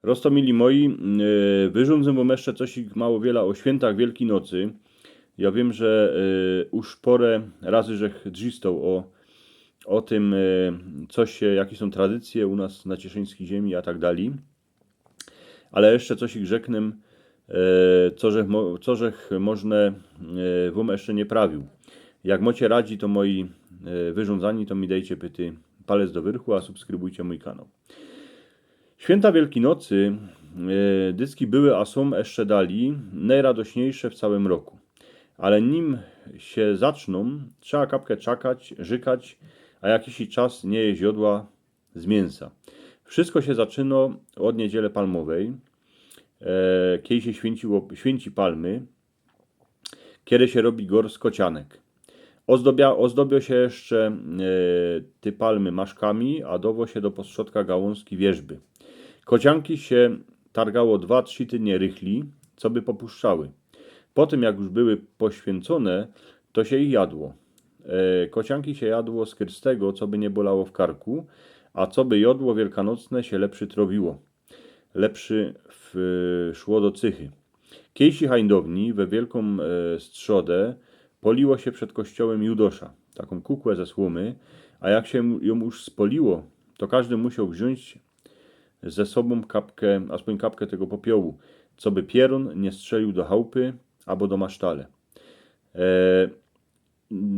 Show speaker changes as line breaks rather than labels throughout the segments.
Rostomili moi, wyrządzę wam jeszcze coś mało wiele o świętach Wielkiej Nocy. Ja wiem, że już porę razy żech drzistał o tym, jakie są tradycje u nas na cieszyńskiej ziemi, a tak dalej. Ale jeszcze coś ich rzeknem, co żech można wam jeszcze nie prawił. Jak mocie radzi, to moi wyrządzani, to mi dajcie pyty palec do wyrchu, a subskrybujcie mój kanał. Święta Wielkiej Nocy dyski były, a są jeszcze dali najradośniejsze w całym roku. Ale nim się zaczną, trzeba kapkę czakać, żykać, a jakiś czas nie jeść jodła z mięsa. Wszystko się zaczyna od Niedzieli Palmowej, kiedy się święci palmy, kiedy się robi gor z kocianek. Ozdobio się jeszcze ty palmy maszkami, a dowo się do postrzodka gałązki wierzby. Kocianki się targało 2-3 tygodnie rychli, co by popuszczały. Po tym, jak już były poświęcone, to się ich jadło. Kocianki się jadło z krystego, co by nie bolało w karku, a co by jodło wielkanocne się lepszy trowiło. Lepszy szło do cychy. Kiejsi hańdowni we wielką strzodę poliło się przed kościołem Judosza, taką kukłę ze słomy, a jak się ją już spoliło, to każdy musiał wziąć ze sobą aspoň kapkę tego popiołu, co by pierun nie strzelił do chałupy albo do masztale.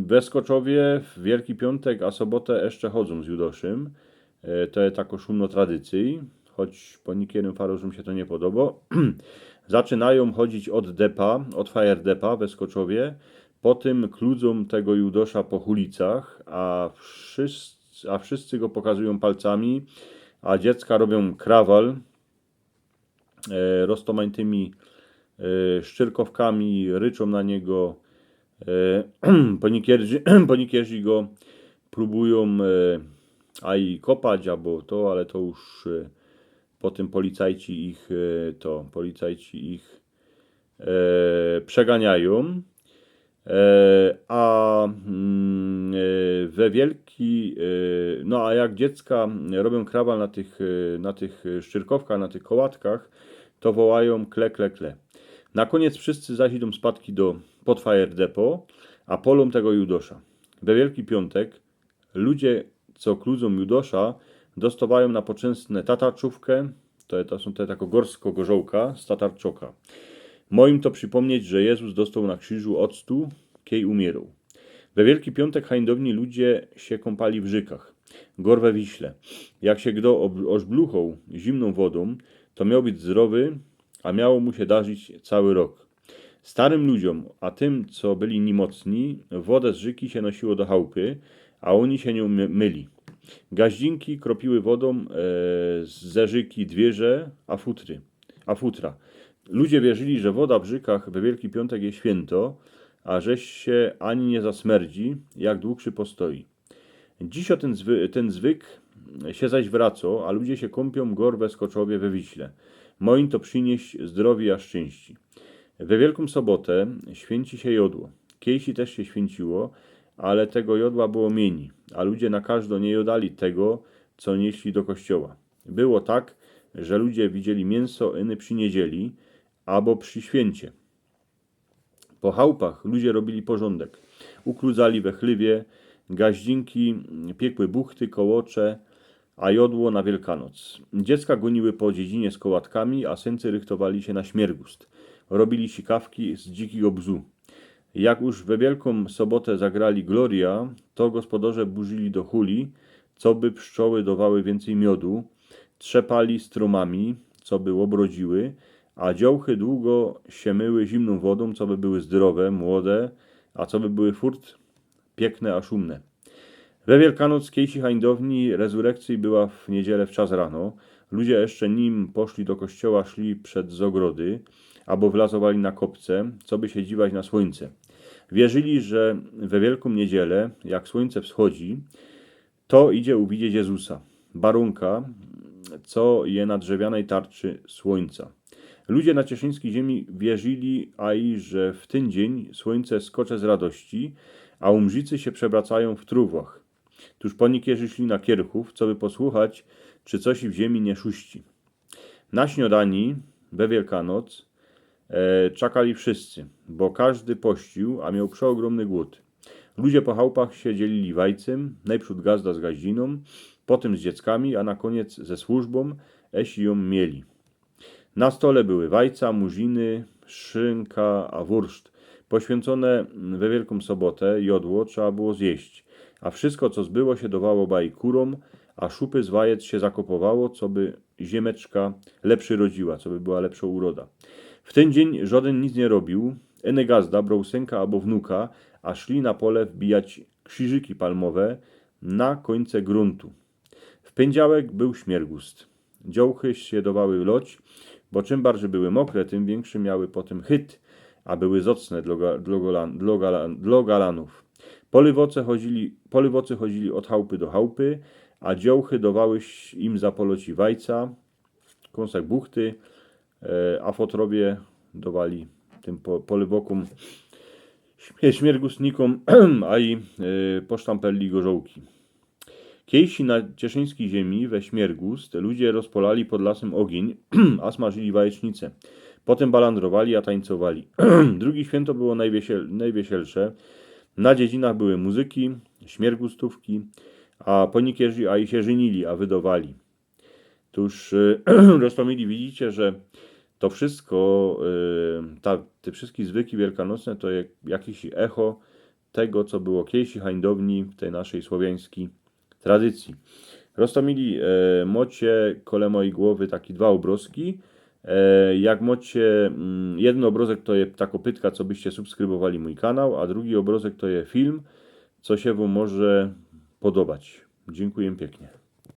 We Skoczowie w Wielki Piątek, a sobotę jeszcze chodzą z Judoszym. To jest tako szumno tradycji, choć po niektórym farożom się to nie podoba. Zaczynają chodzić od depa, od fajerdepa we Skoczowie, potem kludzą tego Judosza po ulicach, a wszyscy go pokazują palcami, a dziecka robią krawal roztomańtymi szczyrkowkami, ryczą na niego, ponikierzy go próbują a i kopać, albo to, ale to już potem policajci ich przeganiają. A jak dziecka robią krawal na tych szczyrkowkach, na tych kołatkach, to wołają kle, kle, kle. Na koniec wszyscy zaś idą spadki pod Fire Depot, a polą tego Judosza. We Wielki Piątek ludzie, co kludzą Judosza, dostawają na poczęstne tatarczówkę, to są te tako gorsko-gorzołka z tatarczoka. Moim to przypomnieć, że Jezus dostał na krzyżu octu, kiej umierał. We Wielki Piątek hańdowni ludzie się kąpali w rzekach, gor we Wiśle. Jak się kto ożbluchał zimną wodą, to miał być zdrowy, a miało mu się darzyć cały rok. Starym ludziom, a tym, co byli niemocni, wodę z rzeki się nosiło do chałupy, a oni się nią myli. Gaździnki kropiły wodą ze rzeki dwierze, a futra. Ludzie wierzyli, że woda w rzekach we Wielki Piątek jest święto, a żeś się ani nie zasmerdzi, jak dłuższy postoi. Dziś ten zwyk się zaś wraca, a ludzie się kąpią gor we Skoczowie we Wiśle. Moim to przynieść zdrowie a szczęści. We Wielką Sobotę święci się jodło. Kiejsi też się święciło, ale tego jodła było mniej, a ludzie na każdo nie jodali tego, co nieśli do kościoła. Było tak, że ludzie widzieli mięso iny przy niedzieli, albo przy święcie. Po chałupach ludzie robili porządek. Ukludzali we chliwie, gaździnki, piekły buchty, kołocze, a jodło na Wielkanoc. Dziecka goniły po dziedzinie z kołatkami, a syncy rychtowali się na śmiergust. Robili sikawki z dzikiego bzu. Jak już we Wielką Sobotę zagrali Gloria, to gospodarze burzyli do huli, co by pszczoły dawały więcej miodu, trzepali strumami, co by obrodziły, a dziołchy długo się myły zimną wodą, co by były zdrowe, młode, a co by były furt piękne a szumne. We Wielkanoc kiejsi hańdowni rezurekcji była w niedzielę w czas rano. Ludzie jeszcze nim poszli do kościoła, szli przed z ogrody, albo wlazowali na kopce, co by się dziwać na słońce. Wierzyli, że we Wielką Niedzielę, jak słońce wschodzi, to idzie uwidzieć Jezusa, barunka, co je na drzewianej tarczy słońca. Ludzie na cieszyńskiej ziemi wierzyli, że w ten dzień słońce skocze z radości, a umrzicy się przebracają w truwach. Tuż ponikierzy szli na Kierchów, co by posłuchać, czy coś w ziemi nie szuści. Na śniadani we Wielkanoc czekali wszyscy, bo każdy pościł, a miał przeogromny głód. Ludzie po chałupach się dzielili wajcem, najprzód gazda z gaździną, potem z dzieckami, a na koniec ze służbą, jeśli ją mieli. Na stole były wajca, muziny, szynka, a wurszt. Poświęcone we Wielką Sobotę jodło trzeba było zjeść, a wszystko, co zbyło się, dawało baj kurom, a szupy z wajec się zakopowało, co by ziemeczka lepszy rodziła, co by była lepsza uroda. W ten dzień żaden nic nie robił, ene gazda brał synka albo wnuka, a szli na pole wbijać krzyżyki palmowe na końce gruntu. W poniedziałek był śmiergust. Dziołchy się dawały loć, bo czym bardziej były mokre, tym większy miały potem chyt, a były zacne dla galanów. Polywocy chodzili od chałupy do chałupy, a dziołchy dawały im za poloci wajca, kąsek buchty, a fotrowie dawali tym polywokom śmiergustnikom, a i posztamperli gorzołki. Kiedyś na cieszyńskiej ziemi we śmiergust ludzie rozpolali pod lasem ogień, a smażyli jajecznicę. Potem balandrowali, a tańcowali. Drugie święto było najwieselsze. Na dziedzinach były muzyki, śmiergustówki, a ponikierzy a i się żenili, a wydawali. Tuż roztomili, widzicie, że to wszystko, te wszystkie zwyki wielkanocne to jakieś echo tego, co było kiedyś hańdowni w tej naszej słowiańskiej tradycji. Roztomili mocie kole mojej głowy takie dwa obrazki. Jak mocie jeden obrazek to jest ta kopytka, co byście subskrybowali mój kanał, a drugi obrazek to jest film, co się wam może podobać. Dziękuję pięknie.